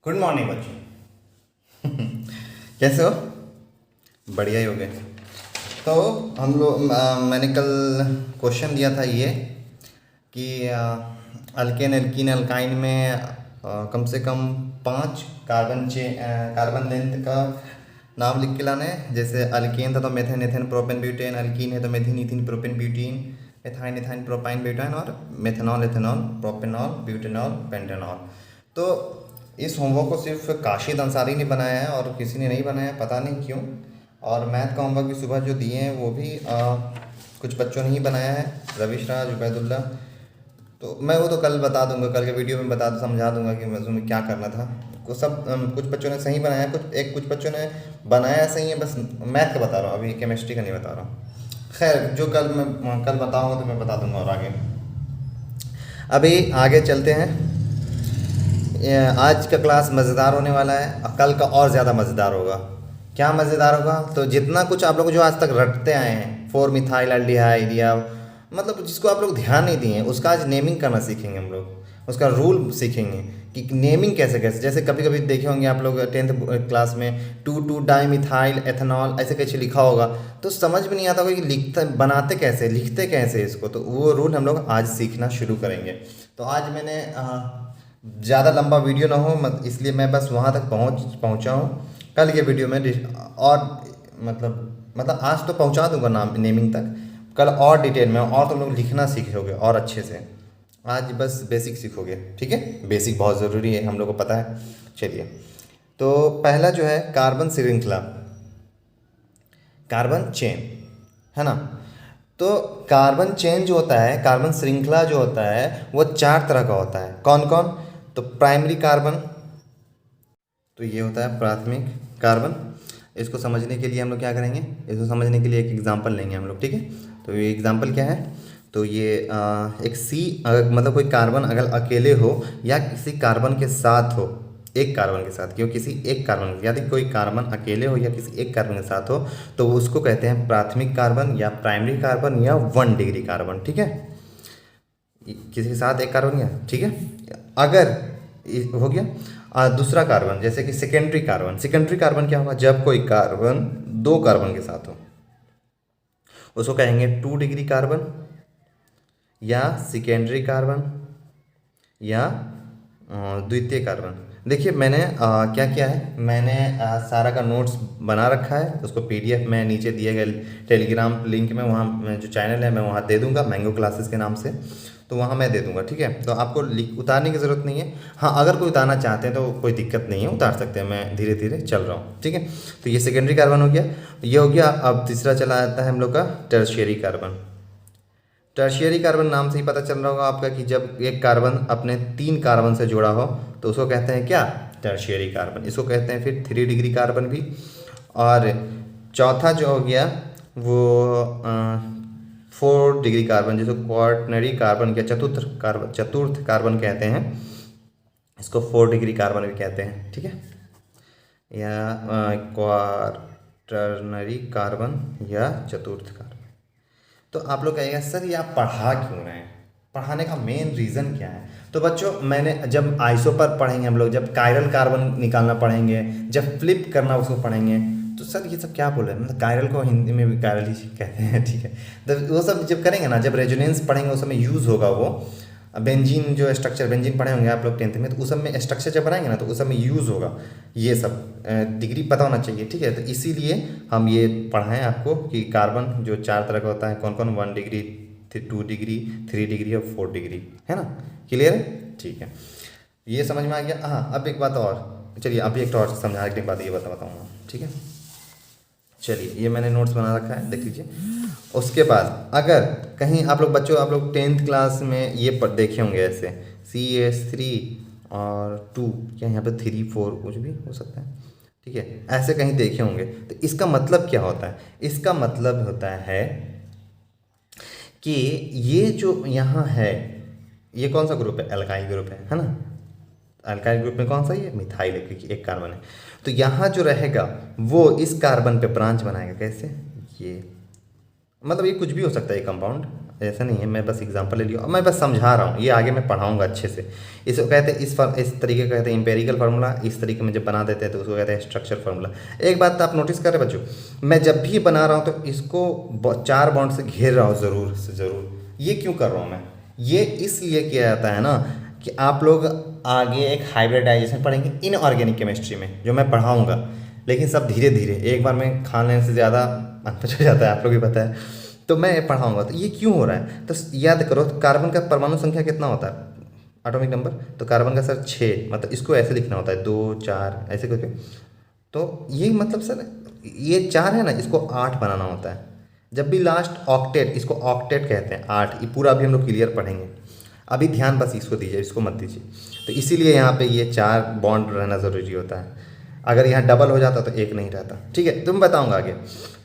Good morning बच्चों। कैसे हो? बढ़िया ही हो गए। तो हम लोग मैंने कल क्वेश्चन दिया था ये कि अल्केन एल्कीन अल्काइन में कम से कम 5 कार्बन लेंथ का नाम लिख के लाना है। जैसे अल्केन था तो methane ethane propane butane, alkene है तो methene ethene propane butene, ethyne ethyne propyne butyne और methanol ethanol propanol butanol pentanol. तो इस होमवर्क को सिर्फ काशिद अंसारी ने बनाया है और किसी ने नहीं बनाया, पता नहीं क्यों। और मैथ का होमवर्क भी सुबह जो दिए हैं वो भी कुछ बच्चों ने ही बनाया है, रविश राज, उबैदुल्ला। तो मैं वो तो कल बता दूंगा, कल के वीडियो में समझा दूंगा कि उसमें क्या करना था। कुछ बच्चों ने सही बनाया, कुछ बच्चों ने बनाया सही है, बस मैथ का बता रहा हूँ, अभी केमिस्ट्री का नहीं बता रहा हूँ। खैर, जो कल बताऊँगा तो मैं बता दूंगा। और आगे अभी आगे चलते हैं। आज का क्लास मज़ेदार होने वाला है और कल का और ज़्यादा मज़ेदार होगा। क्या मज़ेदार होगा? तो जितना कुछ आप लोग जो आज तक रटते आए हैं, 4 मिथाइल या मतलब जिसको आप लोग ध्यान नहीं दिए हैं, उसका आज नेमिंग करना सीखेंगे हम लोग। उसका रूल सीखेंगे कि नेमिंग कैसे कैसे। जैसे कभी कभी देखे होंगे आप लोग 10th क्लास में 2 डाई मिथाइल एथेनॉल ऐसे कैसे लिखा होगा, तो समझ में नहीं आता होगा कि लिखते बनाते कैसे, लिखते कैसे इसको। तो वो रूल हम लोग आज सीखना शुरू करेंगे। तो आज मैंने ज़्यादा लंबा वीडियो ना हो इसलिए मैं बस वहाँ तक पहुँचा हूँ। कल के वीडियो में और मतलब आज तो पहुँचा दूंगा नाम नेमिंग तक, कल और डिटेल में और तुम लोग लिखना सीखोगे और अच्छे से। आज बस बेसिक सीखोगे, ठीक है? बेसिक बहुत ज़रूरी है, हम लोग को पता है। चलिए, तो पहला जो है कार्बन श्रृंखला, कार्बन चेन, है ना। तो कार्बन चेन जो होता है, कार्बन श्रृंखला जो होता है, वो 4 तरह का होता है। कौन कौन? तो प्राइमरी कार्बन, तो ये होता है प्राथमिक कार्बन। इसको समझने के लिए हम लोग क्या करेंगे, इसको समझने के लिए एक एग्जांपल लेंगे हम लोग, ठीक है? तो ये एग्जांपल क्या है? तो ये एक मतलब कोई कार्बन अगर अकेले हो या किसी कार्बन के साथ हो, एक कार्बन के साथ, क्यों किसी एक कार्बन, यदि कोई कार्बन अकेले हो या किसी एक कार्बन के साथ हो तो वो उसको कहते हैं प्राथमिक कार्बन या प्राइमरी कार्बन या 1 डिग्री कार्बन, ठीक है? किसी के साथ एक कार्बन, या ठीक है। अगर हो गया दूसरा कार्बन, जैसे कि सेकेंडरी कार्बन। सेकेंडरी कार्बन क्या होगा? जब कोई कार्बन 2 कार्बन के साथ हो, उसको कहेंगे 2 डिग्री कार्बन या सेकेंडरी कार्बन या द्वितीय कार्बन। देखिए मैंने क्या किया है, मैंने सारा का नोट्स बना रखा है, उसको पीडीएफ में नीचे दिए गए टेलीग्राम लिंक में, वहाँ जो चैनल है मैं वहाँ दे दूँगा, मैंगो क्लासेस के नाम से, तो वहाँ मैं दे दूँगा, ठीक है? तो आपको उतारने की ज़रूरत नहीं है। हाँ, अगर कोई उतारना चाहते हैं तो कोई दिक्कत नहीं है, उतार सकते हैं, मैं धीरे धीरे चल रहा हूँ, ठीक है? तो ये सेकेंडरी कार्बन हो गया, ये हो गया। अब तीसरा चला आता है हम लोग का टर्शियरी कार्बन। टर्शियरी कार्बन नाम से ही पता चल रहा होगा आपका कि जब एक कार्बन अपने 3 कार्बन से जुड़ा हो तो उसको कहते हैं क्या? Tertiary carbon. इसको कहते हैं फिर 3 डिग्री कार्बन भी। और चौथा जो हो गया वो 4 डिग्री कार्बन, जिसको क्वार्टनरी कार्बन या चतुर्थ कार्बन कहते हैं। इसको 4 डिग्री कार्बन भी कहते हैं, ठीक है? या क्वार्टनरी कार्बन या चतुर्थ कार्बन। तो आप लोग कहेंगे सर ये आप पढ़ा क्यों रहे हैं, पढ़ाने का मेन रीज़न क्या है? तो बच्चों, मैंने जब आइसोपर पढ़ेंगे हम लोग, जब कायरल कार्बन निकालना पढ़ेंगे, जब फ्लिप करना उसको पढ़ेंगे, तो सर ये सब क्या बोल रहे हैं? मतलब कायरल को हिंदी में भी कायरल ही कहते हैं, ठीक है? तो वो सब जब करेंगे ना, जब रेजोनेंस पढ़ेंगे उस समय यूज़ होगा वो बेंजीन, जो स्ट्रक्चर बेंजीन पढ़े होंगे आप लोग 10th में, तो उस सब में स्ट्रक्चर जब बनाएंगे ना तो उस सब में यूज़ होगा ये सब। डिग्री पता होना चाहिए, ठीक है? तो इसीलिए हम ये पढ़ाएं आपको कि कार्बन जो 4 तरह का होता है, कौन कौन, 1 डिग्री, 2 डिग्री, 3 डिग्री और 4 डिग्री, है ना? क्लियर है? ठीक है, ये समझ में आ गया। हाँ, अब एक बात और, चलिए अभी एक और समझाने के बाद ये बताऊँगा, ठीक है? चलिए, ये मैंने नोट्स बना रखा है, देख लीजिए। उसके बाद अगर कहीं आप लोग बच्चों, आप लोग 10th क्लास में ये पढ़ देखे होंगे ऐसे CS3 और 2, क्या यहाँ पे 3 4 कुछ भी हो सकता है, ठीक है? ऐसे कहीं देखे होंगे। तो इसका मतलब क्या होता है? इसका मतलब होता है कि ये जो यहाँ है, ये कौन सा ग्रुप है? एल्काइल ग्रुप है ना? अल्काइल ग्रुप में कौन सा? ये मिथाइल है, क्योंकि एक कार्बन है। तो यहाँ जो रहेगा वो इस कार्बन पे ब्रांच बनाएगा। कैसे? ये मतलब ये कुछ भी हो सकता है ये कंपाउंड, ऐसा नहीं है, मैं बस एग्जांपल ले लिया और मैं बस समझा रहा हूँ, ये आगे मैं पढ़ाऊँगा अच्छे से। इसको कहते हैं इस तरीके का कहते हैं एम्पेरिकल फार्मूला, इस तरीके में जब बना देते हैं तो उसको कहते हैं स्ट्रक्चर फार्मूला। एक बात आप नोटिस करें बच्चों, मैं जब भी बना रहा हूँ तो इसको 4 बॉन्ड से घेर रहा हूँ ज़रूर से ज़रूर। ये क्यों कर रहा हूँ मैं, ये इसलिए किया जाता है ना कि आप लोग आगे एक हाइब्रिडाइजेशन पढ़ेंगे इनऑर्गेनिक केमिस्ट्री में, जो मैं पढ़ाऊँगा, लेकिन सब धीरे धीरे, एक बार में खा लेने से ज़्यादा अनपच हो जाता है, आप लोग भी पता है। तो मैं पढ़ाऊँगा तो ये क्यों हो रहा है, तो याद करो कार्बन का परमाणु संख्या कितना होता है, एटॉमिक नंबर, तो कार्बन का सर 6, मतलब इसको ऐसे लिखना होता है 2 4 ऐसे करके। तो ये मतलब सर ये 4 है ना, इसको 8 बनाना होता है। जब भी लास्ट ऑक्टेट, इसको ऑक्टेट कहते हैं 8, ये पूरा अभी हम लोग क्लियर पढ़ेंगे। अभी ध्यान बस इसको दीजिए, इसको मत दीजिए। तो इसीलिए यहाँ पे ये 4 बॉन्ड रहना ज़रूरी होता है। अगर यहाँ डबल हो जाता तो एक नहीं रहता, ठीक है, तो मैं बताऊँगा आगे।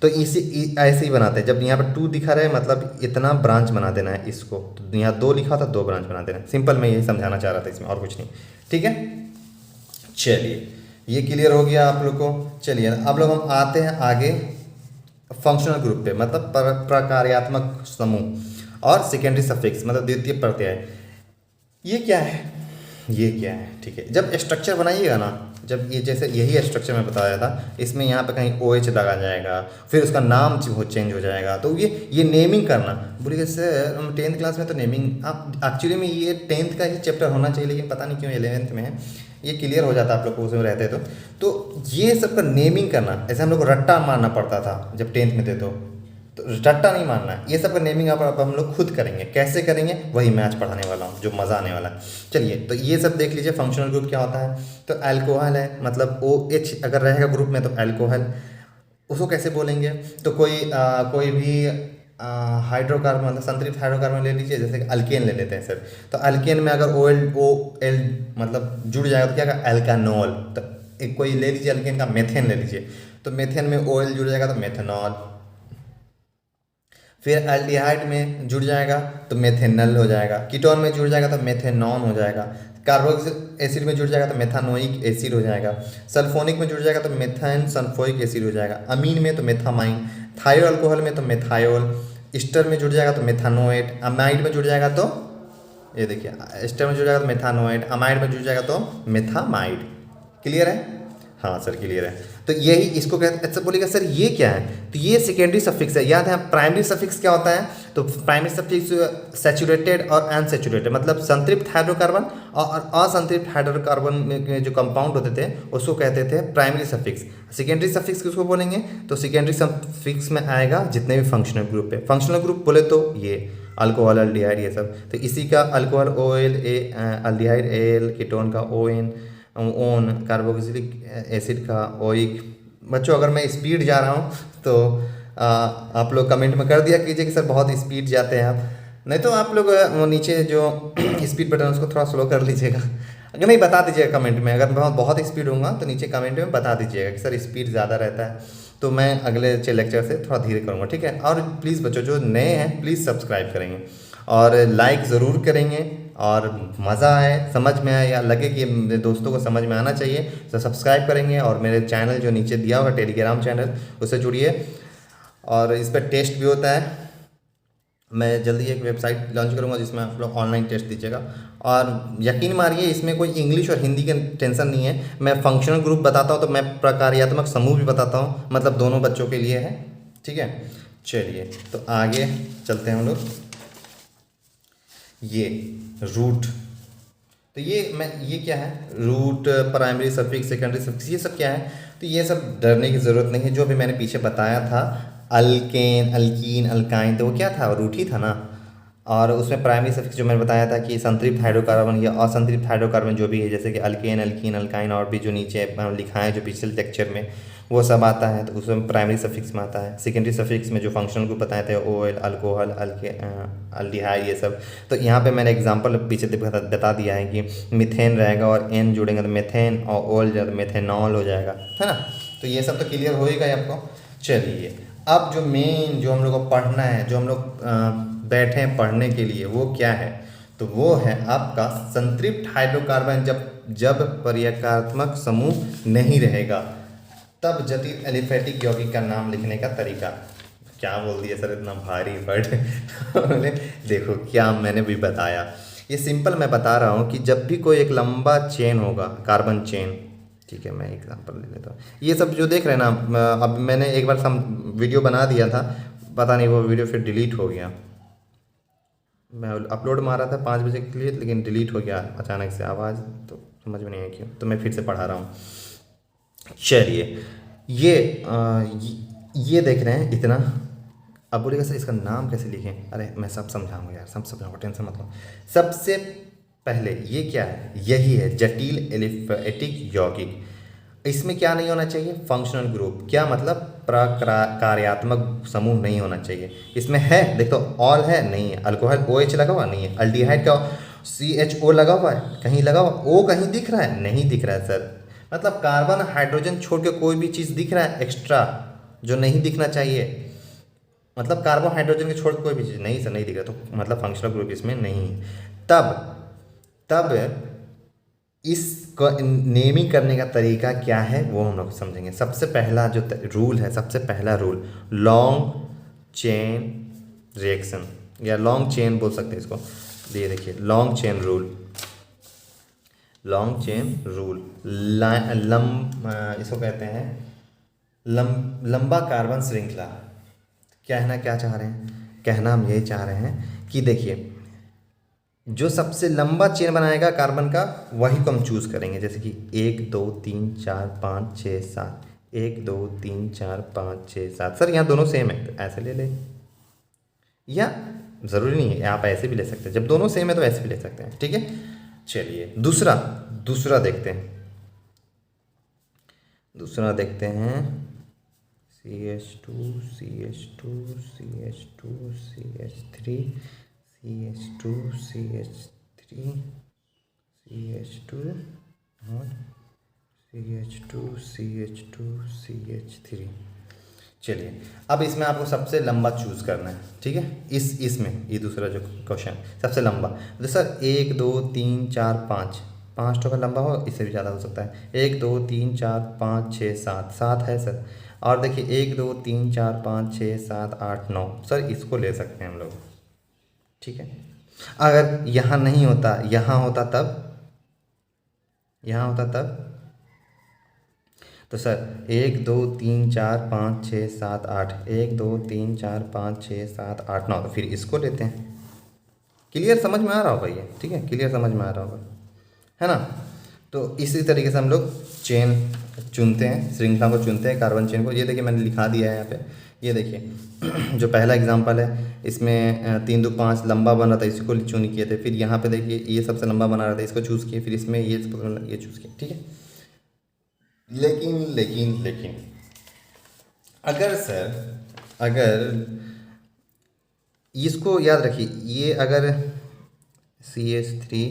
तो ऐसे ही बनाते हैं, जब यहाँ पर 2 दिखा रहा है मतलब इतना ब्रांच बना देना है इसको, तो यहाँ 2 लिखा था 2 ब्रांच बना देना है। सिंपल मैं यही समझाना चाह रहा था इसमें, और कुछ नहीं, ठीक है। चलिए ये क्लियर हो गया आप लोग को। चलिए अब लोग हम आते हैं आगे फंक्शनल ग्रुप पे, मतलब प्रकार्यात्मक समूह और सेकेंडरी सफिक्स, मतलब द्वितीय प्रत्यय। ये क्या है, ये क्या है, ठीक है। जब स्ट्रक्चर बनाइएगा ना, जब ये जैसे यही स्ट्रक्चर मैं बताया था, इसमें यहाँ पे कहीं OH लगा जाएगा, फिर उसका नाम चेंज हो जाएगा, तो ये नेमिंग करना। बोलिए सर हम 10th क्लास में तो नेमिंग, आप एक्चुअली में ये 10th का ही चैप्टर होना चाहिए, लेकिन पता नहीं क्यों 11th में है। ये क्लियर हो जाता आप लोग को उसमें रहते तो ये सब का नेमिंग करना, ऐसे हम लोग को रट्टा मारना पड़ता था जब 10th में थे, तो रट्टा नहीं मारना है, ये सब का नेमिंग आप हम लोग खुद करेंगे। कैसे करेंगे वही मैं आज पढ़ाने वाला हूँ, जो मज़ा आने वाला है। चलिए तो ये सब देख लीजिए। फंक्शनल ग्रुप क्या होता है, तो अल्कोहल है, मतलब OH अगर रहेगा ग्रुप में तो अल्कोहल। उसको कैसे बोलेंगे, तो कोई भी हाइड्रोकार्बन, मतलब संतृप्त हाइड्रोकार्बन ले लीजिए, जैसे कि अल्केन ले लेते हैं सर, तो अल्केन में अगर OL मतलब जुड़ जाएगा तो क्या होगा, एल्कानॉल। तो एक कोई ले लीजिए अल्केन का मेथेन ले लीजिए, तो मेथेन में OL जुड़ जाएगा तो मेथेनॉल। फिर एल्डिहाइड में जुड़ जाएगा तो मेथेनल हो जाएगा, कीटोन में जुड़ जाएगा तो मेथेनॉन हो जाएगा, कार्बोक्सिलिक एसिड में जुड़ जाएगा तो मेथानोइक एसिड हो जाएगा, सल्फोनिक में जुड़ जाएगा तो मेथान सल्फोइक एसिड हो जाएगा, अमीन में तो मेथामाइन, थायो अल्कोहल में तो मेथायोल, ईस्टर में जुड़ जाएगा तो मेथानोएट, अमाइड में जुड़ जाएगा तो ये देखिए, ईस्टर में जुड़ जाएगा तो मेथानोएट, अमाइड में जुड़ जाएगा तो मेथामाइड। क्लियर है, हाँ सर क्लियर है। तो यही इसको कहते हैं। अच्छा बोलिएगा सर ये क्या है, तो ये सेकेंडरी सफिक्स है। याद है प्राइमरी सफिक्स क्या होता है, तो प्राइमरी सफिक्स सैचुरेटेड और अनसैचुरेटेड, मतलब संतृप्त हाइड्रोकार्बन और असंतृप्त हाइड्रोकार्बन में जो कंपाउंड होते थे उसको कहते थे प्राइमरी सफिक्स। सेकेंडरी सफिक्स किसको बोलेंगे, तो सेकेंडरी सफिक्स में आएगा जितने भी फंक्शनल ग्रुप है। फंक्शनल ग्रुप बोले तो ये अल्कोहल, एल्डिहाइड, ये सब। तो इसी का alcohol OL, aldehyde AL, ketone का ON, ओन, कार्बोक्सिलिक एसिड का ओइक। बच्चों अगर मैं स्पीड जा रहा हूँ तो आप लोग कमेंट में कर दिया कीजिए कि सर बहुत स्पीड जाते हैं आप, नहीं तो आप लोग वो नीचे जो स्पीड बटन उसको थोड़ा स्लो कर लीजिएगा। अगर नहीं बता दीजिएगा कमेंट में, अगर बहुत स्पीड होगा तो नीचे कमेंट में बता दीजिएगा कि सर स्पीड ज़्यादा रहता है, तो मैं अगले लेक्चर से थोड़ा धीरे करूँगा, ठीक है। और प्लीज़ बच्चों जो नए हैं प्लीज़ सब्सक्राइब करेंगे और लाइक ज़रूर करेंगे, और मज़ा आए, समझ में आए या लगे कि मेरे दोस्तों को समझ में आना चाहिए तो सब्सक्राइब करेंगे। और मेरे चैनल जो नीचे दिया होगा टेलीग्राम चैनल, उससे जुड़िए। और इस पर टेस्ट भी होता है, मैं जल्दी एक वेबसाइट लॉन्च करूँगा जिसमें आप लोग ऑनलाइन टेस्ट दीजिएगा। और यकीन मानिए इसमें कोई इंग्लिश और हिंदी का टेंशन नहीं है। मैं फंक्शनल ग्रुप बताता हूँ तो मैं प्रकार्यात्मक समूह भी बताता हूँ, मतलब दोनों बच्चों के लिए है, ठीक है। चलिए तो आगे चलते हैं हम लोग। ये रूट, तो ये क्या है, root, primary suffix, secondary suffix, ये सब क्या है, तो ये सब डरने की ज़रूरत नहीं है। जो भी मैंने पीछे बताया था अल्केन, अल्कीन, अल्काइन, तो वो क्या था, रूट ही था ना। और उसमें प्राइमरी सफिक्स जो मैंने बताया था कि संतृप्त हाइड्रोकार्बन या असंतृप्त हाइड्रोकार्बन जो भी है, जैसे कि अल्केन, अल्कीन, अल्काइन, और भी जो नीचे लिखा है जो पिछले लेक्चर में, वो सब आता है, तो उसमें प्राइमरी सफिक्स में आता है। सेकेंडरी सफिक्स में जो फंक्शनल ग्रुप बताए थे OL, अल्कोहल, एल्डिहाइड, ये सब। तो यहाँ पे मैंने एग्जांपल पीछे बता दिया है कि मीथेन रहेगा और N जुड़ेंगे तो मेथेन, और OL जाएगा तो मेथेनॉल हो जाएगा, है ना। तो ये सब तो क्लियर हो ही गया आपको। चलिए अब जो मेन जो हम लोग को पढ़ना है, जो हम लोग बैठे हैं पढ़ने के लिए, वो क्या है, तो वो है आपका संतृप्त हाइड्रोकार्बन। जब प्रकार्यात्मक समूह नहीं रहेगा तब जटिल एलिफेटिक यौगिक का नाम लिखने का तरीका। क्या बोल दिया सर इतना भारी वर्ड। बोले देखो क्या मैंने भी बताया, ये सिंपल मैं बता रहा हूँ कि जब भी कोई एक लंबा चेन होगा, कार्बन चेन, ठीक है मैं एग्जांपल ले लेता हूँ। ये सब जो देख रहे हैं ना, अब मैंने एक बार सम वीडियो बना दिया था, पता नहीं वो वीडियो फिर डिलीट हो गया। मैं अपलोड मारा था 5 बजे के लिए, लेकिन डिलीट हो गया अचानक से, आवाज़ तो समझ में नहीं आई क्यों, तो मैं फिर से पढ़ा रहा हूँ। चलिए ये देख रहे हैं इतना। अब बोलेगा सर इसका नाम कैसे लिखें, अरे मैं सब समझाऊंगा यार, सब समझाऊंगा, टेंशन मत लो। सबसे पहले ये क्या है, यही है जटिल एलिफेटिक यौगिक। इसमें क्या नहीं होना चाहिए, फंक्शनल ग्रुप, क्या मतलब प्रकार्यात्मक समूह नहीं होना चाहिए। इसमें है देख तो ऑल है, नहीं है। अल्कोहल ओ एच लगा हुआ नहीं है। अल्डिहाइड का सी एच ओ लगा हुआ है, कहीं लगा हुआ, ओ कहीं दिख रहा है, नहीं दिख रहा है सर। मतलब कार्बन हाइड्रोजन छोड़ के कोई भी चीज़ दिख रहा है एक्स्ट्रा जो नहीं दिखना चाहिए, मतलब कार्बन हाइड्रोजन के छोड़ के कोई भी चीज़ नहीं सर, नहीं दिख रहा, तो मतलब फंक्शनल ग्रुप इसमें नहीं है। तब तब इसको नेमिंग करने का तरीका क्या है वो हम लोग समझेंगे। सबसे पहला जो रूल है, सबसे पहला रूल लॉन्ग चेन रिएक्शन, या लॉन्ग चेन बोल सकते हैं इसको। ये देखिए long chain rule, long chain rule इसको कहते हैं लंबा कार्बन श्रृंखला। कहना क्या चाह रहे हैं, कहना हम यही चाह रहे हैं कि देखिए जो सबसे लंबा चेन बनाएगा कार्बन का वही को हम चूज़ करेंगे। जैसे कि 1 2 3 4 5 6 7, 1 2 3 4 5 6 7। सर यहाँ दोनों सेम है तो ऐसे ले ले, या ज़रूरी नहीं है आप ऐसे भी ले सकते हैं, जब दोनों सेम है तो ऐसे भी ले सकते हैं, ठीक है। चलिए दूसरा देखते हैं, दूसरा देखते हैं CH2 CH2 CH2 CH3 CH2 CH3 CH2 और CH2 CH2 CH3। चलिए अब इसमें आपको सबसे लंबा चूज़ करना है, ठीक है। इसमें ये दूसरा जो क्वेश्चन सबसे लंबा, तो सर 1 2 3 4 5, 5 तो का लंबा हो, इससे भी ज़्यादा हो सकता है। 1 2 3 4 5 6 7, 7 है सर। और देखिए 1 2 3 4 5 6 7 8 9, सर इसको ले सकते हैं हम लोग, ठीक है। अगर यहाँ नहीं होता, यहाँ होता तब, यहाँ होता तब, तो सर 1 2 3 4 5 6 7 8, 1 2 3 4 5 6 7 8 9, तो फिर इसको लेते हैं। क्लियर समझ में आ रहा होगा ये, ठीक है, क्लियर समझ में आ रहा होगा, है ना। तो इसी तरीके से हम लोग चेन चुनते हैं, श्रृंखला को चुनते हैं, कार्बन चेन को। ये देखिए मैंने लिखा दिया है यहाँ पे, ये देखिए जो पहला एग्जांपल है इसमें 3 2 5 लंबा बन रहा था, इसको चूज किए थे। फिर यहाँ पे देखिए ये सबसे लंबा बना रहा था, इसको चूज़ किए। फिर इसमें ये चूज़ किए, ठीक है। लेकिन अगर सर, अगर इसको याद रखिए, ये अगर CH3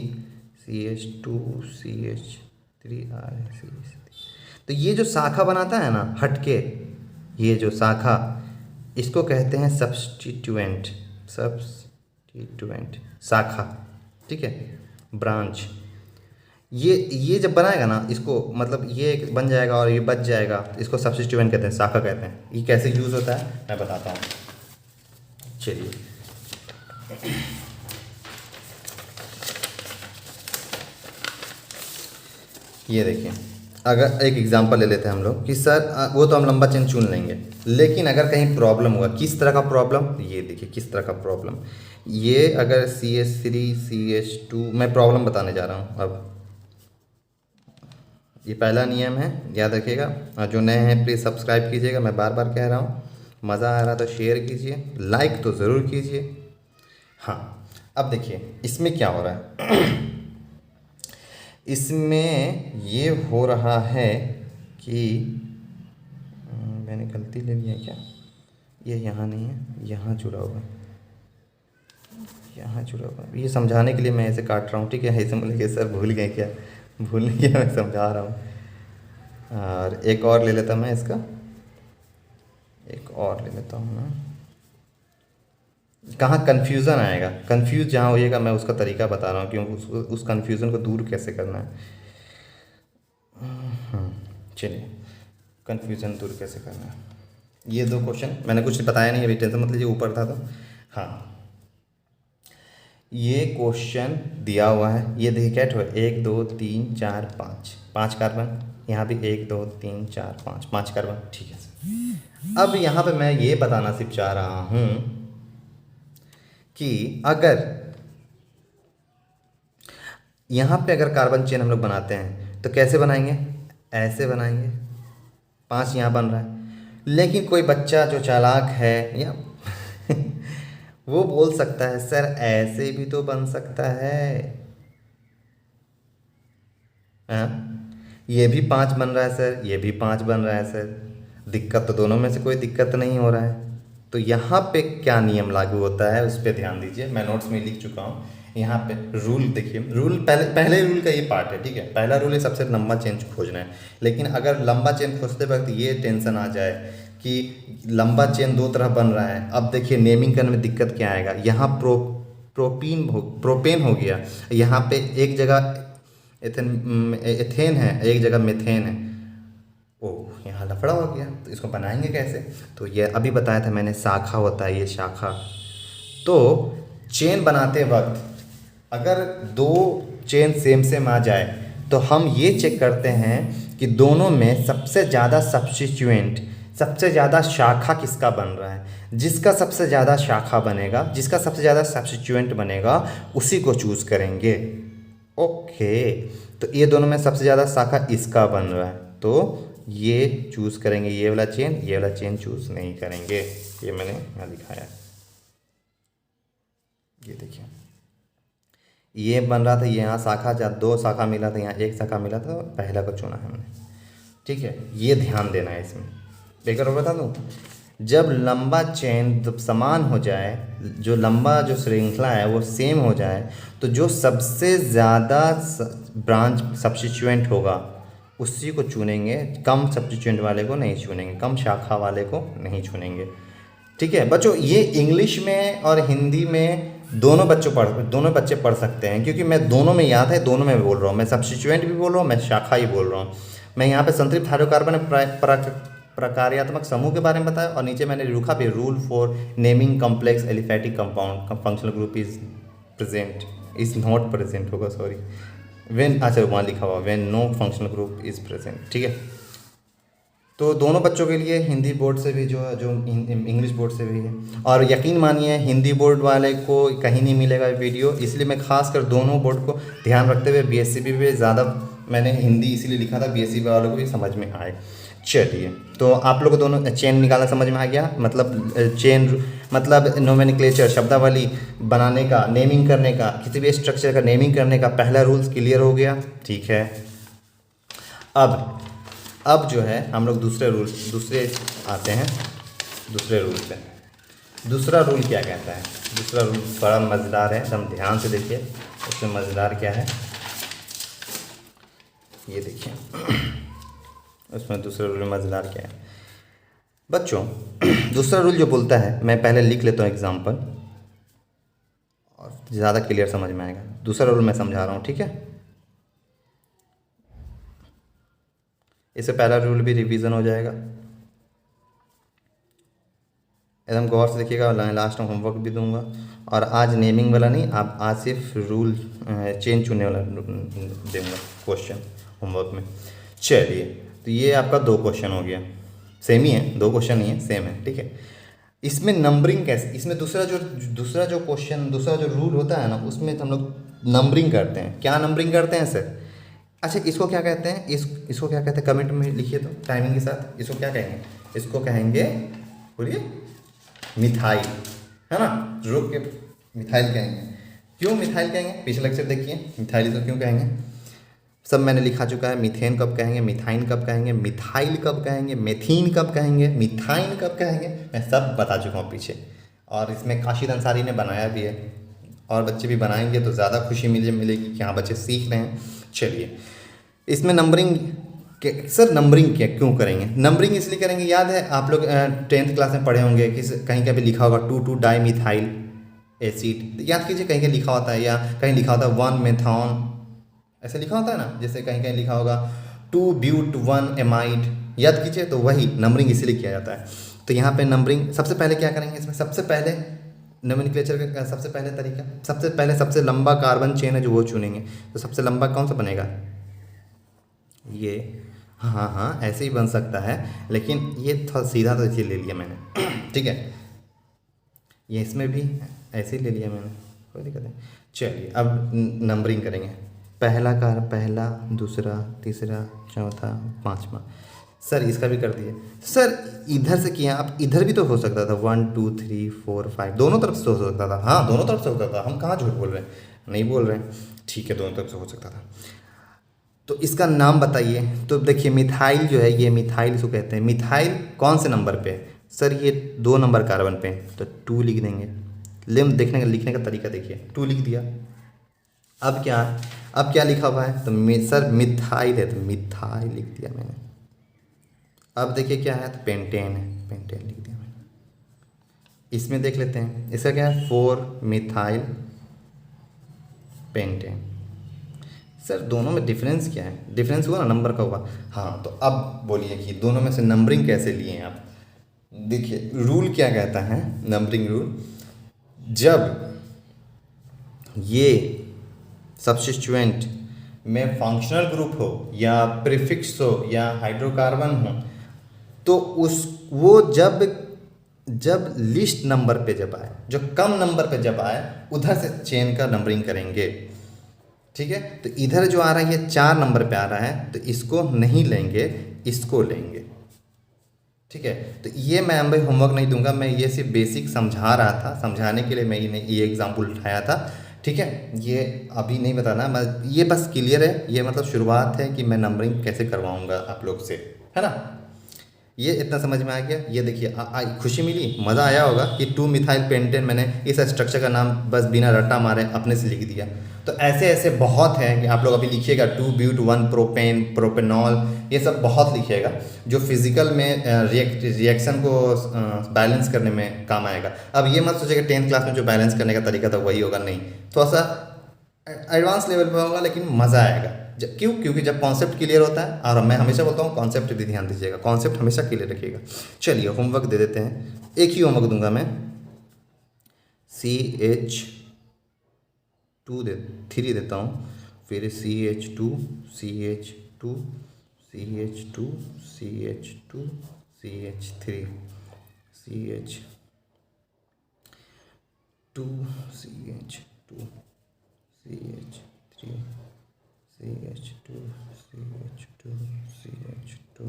CH2 CH3 CH3, तो ये जो शाखा बनाता है ना हटके, ये जो शाखा, इसको कहते हैं सब्स्टिट्यूएंट, सब्स्टिट्यूएंट शाखा, ठीक है, ब्रांच। ये जब बनाएगा ना इसको, मतलब ये बन जाएगा और ये बच जाएगा, इसको सब्स्टिट्यूएंट कहते हैं, शाखा कहते हैं। ये कैसे यूज़ होता है मैं बताता हूँ, चलिए। ये देखिए अगर एक एग्जांपल ले लेते हैं हम लोग कि सर वो तो हम लंबा चेन चुन लेंगे, लेकिन अगर कहीं प्रॉब्लम होगा, किस तरह का प्रॉब्लम, ये देखिए किस तरह का प्रॉब्लम। ये अगर CH3 CH2, मैं प्रॉब्लम बताने जा रहा हूँ अब। ये पहला नियम है, याद रखिएगा। और जो नए हैं प्लीज़ सब्सक्राइब कीजिएगा, मैं बार बार कह रहा हूँ। मज़ा आ रहा तो शेयर कीजिए, लाइक तो ज़रूर कीजिए। हाँ अब देखिए इसमें क्या हो रहा है। इसमें ये हो रहा है कि मैंने गलती ले लिया क्या, ये यहाँ नहीं है, यहाँ जुड़ा हुआ है, यहाँ जुड़ा हुआ है। ये समझाने के लिए मैं ऐसे काट रहा हूँ, ठीक है। ऐसे बोलेंगे सर भूल गए क्या, भूल नहीं गया, मैं समझा रहा हूँ। और एक और ले लेता मैं इसका, एक और ले लेता हूँ मैं। कहाँ कन्फ्यूज़न आएगा, कन्फ्यूज़ जहाँ होइएगा मैं उसका तरीका बता रहा हूँ, क्योंकि उस कन्फ्यूज़न को दूर कैसे करना है। चलिए कन्फ्यूज़न दूर कैसे करना है, ये दो क्वेश्चन मैंने कुछ बताया नहीं, अभी टेंशन मत लीजिए, ऊपर था तो। हाँ, ये क्वेश्चन दिया हुआ है, ये देखिए क्या है, 1 2 3 4 5, 5 कार्बन, यहाँ भी 1 2 3 4 5, 5 कार्बन, ठीक है सर। अब यहाँ पे मैं ये बताना सिर्फ चाह रहा हूँ कि अगर यहाँ पे अगर कार्बन चेन हम लोग बनाते हैं तो कैसे बनाएंगे, ऐसे बनाएंगे, 5 यहाँ बन रहा है। लेकिन कोई बच्चा जो चालाक है या वो बोल सकता है सर ऐसे भी तो बन सकता है, हाँ, ये भी 5 बन रहा है सर, ये भी 5 बन रहा है सर, दिक्कत तो दोनों में से कोई दिक्कत नहीं हो रहा है। तो यहाँ पे क्या नियम लागू होता है उस पर ध्यान दीजिए, मैं नोट्स में लिख चुका हूँ। यहाँ पे रूल देखिए, रूल पहले रूल का ये पार्ट है, ठीक है। पहला रूल है सबसे लंबा चेन खोजना है, लेकिन अगर लंबा चेन खोजते वक्त ये टेंशन आ जाए कि लंबा चेन दो तरह बन रहा है, अब देखिए नेमिंग करने में दिक्कत क्या आएगा। यहाँ प्रोपेन हो गया, यहाँ पे एक जगह एथेन है, एक जगह मेथेन है, ओ यहाँ लफड़ा हो गया। तो इसको बनाएंगे कैसे, तो ये अभी बताया था मैंने, शाखा होता है, ये शाखा। तो चेन बनाते वक्त अगर दो चेन सेम सेम आ जाए तो हम ये चेक करते हैं कि दोनों में सबसे ज़्यादा सब्स्टिट्यूएंट, सबसे ज़्यादा शाखा किसका बन रहा है। जिसका सबसे ज़्यादा शाखा बनेगा, जिसका सबसे ज़्यादा सब्स्टिट्यूएंट बनेगा, उसी को चूज़ करेंगे। ओके, तो ये दोनों में सबसे ज़्यादा शाखा इसका बन रहा है, तो ये चूज़ करेंगे, ये वाला चेन चूज़ नहीं करेंगे। ये मैंने यहाँ दिखाया है, ये देखिए, ये बन रहा था, ये यहाँ शाखा, जब 2 शाखा मिला था, यहाँ 1 शाखा मिला था, तो पहला को चुना है हमने, ठीक है। ये ध्यान देना है इसमें। एक और बता दूँ, जब लंबा चेन जब समान हो जाए, जो लंबा जो श्रृंखला है वो सेम हो जाए, तो जो सबसे ज़्यादा ब्रांच सब्स्टिट्यूएंट होगा उसी को चुनेंगे, कम सब्स्टिट्यूएंट वाले को नहीं चुनेंगे, कम शाखा वाले को नहीं चुनेंगे, ठीक है बच्चों। ये इंग्लिश में और हिंदी में दोनों बच्चे पढ़ सकते हैं, क्योंकि मैं दोनों में याद है, दोनों में बोल रहा हूँ, मैं सब्स्टिट्यूएंट भी बोल रहा हूँ, मैं शाखा ही बोल रहा हूँ। मैं यहाँ पे संतृप्त हाइड्रोकार्बन प्रकार्यात्मक समूह के बारे में बताया, और नीचे मैंने लिखा भी, rule for naming complex aliphatic compound, functional group is not present होगा, सॉरी, व्हेन, अच्छा वहाँ लिखा हुआ, when no functional group is present, ठीक है। तो दोनों बच्चों के लिए, हिंदी बोर्ड से भी जो इंग्लिश बोर्ड से भी है, और यकीन मानिए हिंदी बोर्ड वाले को कहीं नहीं मिलेगा वीडियो, इसलिए मैं खास कर दोनों बोर्ड को ध्यान रखते हुए बीएससीबी पे ज़्यादा मैंने हिंदी इसीलिए लिखा था, बीएससीबी वालों को भी समझ में आए। चलिए, तो आप लोग को दोनों चेन निकालना समझ में आ गया, मतलब चेन मतलब नोमेनक्लेचर, शब्दावली बनाने का, नेमिंग करने का, किसी भी स्ट्रक्चर का नेमिंग करने का पहला रूल्स क्लियर हो गया, ठीक है। अब जो है हम लोग दूसरे आते हैं दूसरे रूल पे। दूसरा रूल क्या कहता है, दूसरा रूल बड़ा मज़ेदार है, एकदम ध्यान से देखिए, उसमें मज़ेदार क्या है ये देखिए। उसमें दूसरा रूल में मज़ेदार क्या है बच्चों। दूसरा रूल जो बोलता है, मैं पहले लिख लेता हूँ एग्जाम्पल, और ज़्यादा क्लियर समझ में आएगा। दूसरा रूल मैं समझा रहा हूँ, ठीक है। इससे पहला रूल भी रिवीजन हो जाएगा, एकदम गौर से देखिएगा, लास्ट में होमवर्क भी दूंगा। और आज नेमिंग वाला नहीं, आप आज सिर्फ रूल चेन चुनने वाला दूंगा क्वेश्चन होमवर्क में। चलिए, तो ये आपका 2 क्वेश्चन हो गया, सेम ही है, 2 क्वेश्चन ही है, सेम है, ठीक है। इसमें नंबरिंग कैसे, इसमें दूसरा जो क्वेश्चन, दूसरा जो रूल होता है ना, उसमें हम लोग नंबरिंग करते हैं। क्या नंबरिंग करते हैं सर? अच्छा, इसको क्या कहते हैं, इसको क्या कहते हैं, कमेंट में लिखिए तो टाइमिंग के साथ। इसको क्या कहेंगे? इसको कहेंगे, बोलिए, मिथाइल, है ना, रुक के मिथाइल कहेंगे। क्यों मिथाइल कहेंगे? पिछले लेक्चर देखिए, मिथाइल तो क्यों कहेंगे, सब मैंने लिखा चुका है। मीथेन कब कहेंगे, मिथाइन कब कहेंगे, मिथाइल कब कहेंगे, मेथीन कब कहेंगे, मिथाइन कब कहेंगे, मैं सब बता चुका हूँ पीछे। और इसमें काशिद अंसारी ने बनाया भी है, और बच्चे भी बनाएंगे तो ज़्यादा खुशी मिलेगी कि हाँ बच्चे सीख रहे हैं। चलिए, इसमें नंबरिंग के, सर नंबरिंग क्या क्यों करेंगे? नंबरिंग इसलिए करेंगे, याद है आप लोग 10th क्लास में पढ़े होंगे कि कहीं कहीं लिखा होगा 2 डाई मिथाइल एसिड, याद कीजिए, कहीं कहीं लिखा होता है, या कहीं लिखा होता है 1 मेथॉन, ऐसे लिखा होता है ना, जैसे कहीं कहीं लिखा होगा 2 ब्यूट 1 एमाइड, याद कीजिए। तो वही नंबरिंग इसीलिए किया जाता है। तो यहाँ पे नंबरिंग सबसे पहले क्या करेंगे इसमें, सबसे पहले नोमेनक्लेचर का सबसे पहले तरीका, सबसे पहले सबसे लंबा कार्बन चेन है जो वो चुनेंगे। तो सबसे लंबा कौन सा बनेगा, ये, हाँ हाँ ऐसे ही बन सकता है, लेकिन ये थोड़ा सीधा तो इसीलिए ले लिया मैंने ठीक है, ये इसमें भी ऐसे ही ले लिया मैंने, कोई दिक्कत नहीं। चलिए अब नंबरिंग करेंगे, पहला कार, पहला, दूसरा, तीसरा, चौथा, पाँचवा। सर इसका भी कर दिए सर, इधर से किया, आप इधर भी तो हो सकता था, 1 2 3 4 5 दोनों तरफ से हो सकता था, हाँ दोनों तरफ से हो सकता था, हम कहाँ झूठ बोल रहे हैं, नहीं बोल रहे हैं, ठीक है दोनों तरफ से हो सकता था। तो इसका नाम बताइए। तो देखिए मिथाइल जो है, ये मिथाइल इसको कहते हैं। मिथाइल कौन से नंबर पे है सर, ये 2 नंबर कार्बन पे है, तो 2 लिख देंगे। देखने का लिखने का तरीका देखिए, 2 लिख दिया। अब क्या लिखा हुआ है, तो सर मिथाइल है, तो मिथाइल लिख दिया मैंने। अब देखिए क्या है, तो पेंटेन है, पेंटेन लिख दिया मैंने। इसमें देख लेते हैं, इसका क्या है, 4 मिथाइल पेंटेन। सर दोनों में डिफरेंस क्या है, डिफरेंस हुआ ना, नंबर का हुआ। हाँ तो अब बोलिए कि दोनों में से नंबरिंग कैसे लिए हैं आप। देखिए रूल क्या कहता है, नंबरिंग रूल, जब ये सब्स्टिट्यूएंट में फंक्शनल ग्रुप हो या प्रीफिक्स हो या हाइड्रोकार्बन हो, तो वो जब लिस्ट नंबर पे जब आए, जो कम नंबर पे जब आए, उधर से चेन का नंबरिंग करेंगे, ठीक है। तो इधर जो आ रहा है ये 4 नंबर पे आ रहा है, तो इसको नहीं लेंगे, इसको लेंगे, ठीक है। तो ये मैं भाई होमवर्क नहीं दूंगा, मैं ये सिर्फ बेसिक समझा रहा था, समझाने के लिए मैं ये एग्जाम्पल उठाया था, ठीक है। ये अभी नहीं बताना, मैं ये बस क्लियर है, ये मतलब शुरुआत है कि मैं नंबरिंग कैसे करवाऊंगा आप लोग से, है ना। ये इतना समझ में आ गया। ये देखिए खुशी मिली, मज़ा आया होगा कि 2 मिथाइल पेंटेन, मैंने इस स्ट्रक्चर का नाम बस बिना रट्टा मारे अपने से लिख दिया। तो ऐसे ऐसे बहुत हैं कि आप लोग अभी लिखिएगा, 2 ब्यूट 1 प्रोपेन, प्रोपेनॉल, ये सब बहुत लिखिएगा जो फिजिकल में रिएक्शन को बैलेंस करने में काम आएगा। अब ये मत सोचिएगा 10th क्लास में जो बैलेंस करने का तरीका था वही होगा, नहीं, थोड़ा सा एडवांस लेवल पे होगा, लेकिन मज़ा आएगा। क्योंकि जब कॉन्सेप्ट क्लियर होता है, और मैं हमेशा बोलता हूँ कॉन्सेप्ट भी ध्यान दीजिएगा, कॉन्सेप्ट हमेशा क्लियर रखिएगा। चलिए होमवर्क दे देते हैं, एक ही होमवर्क दूंगा मैं, CH3 देता हूँ, फिर CH2 CH2 CH2 CH2 CH3 CH2 CH2 CH3 CH2 CH2 CH2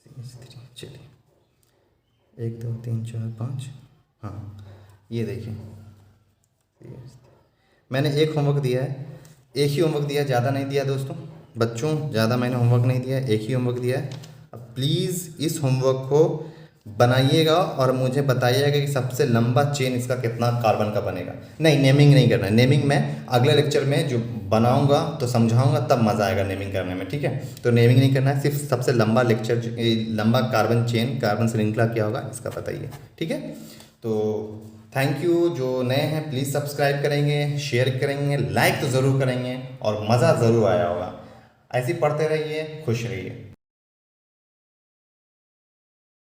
CH3 चलिए 1 2 3 4 5, हाँ ये देखिए मैंने एक होमवर्क दिया है, एक ही होमवर्क दिया है, ज़्यादा नहीं दिया दोस्तों, बच्चों ज़्यादा मैंने होमवर्क नहीं दिया है, एक ही होमवर्क दिया है। अब प्लीज़ इस होमवर्क को बनाइएगा और मुझे बताइएगा कि सबसे लंबा चेन इसका कितना कार्बन का बनेगा। नहीं, नेमिंग नहीं करना है, नेमिंग मैं अगले लेक्चर में जो बनाऊंगा तो समझाऊंगा, तब मज़ा आएगा नेमिंग करने में, ठीक है। तो नेमिंग नहीं करना है, सिर्फ सबसे लंबा लंबा कार्बन चेन, कार्बन श्रृंखला क्या होगा इसका बताइए, ठीक है। तो थैंक यू, जो नए हैं प्लीज़ सब्सक्राइब करेंगे, शेयर करेंगे, लाइक तो ज़रूर करेंगे, और मज़ा ज़रूर आया होगा। ऐसे ही पढ़ते रहिए, खुश रहिए।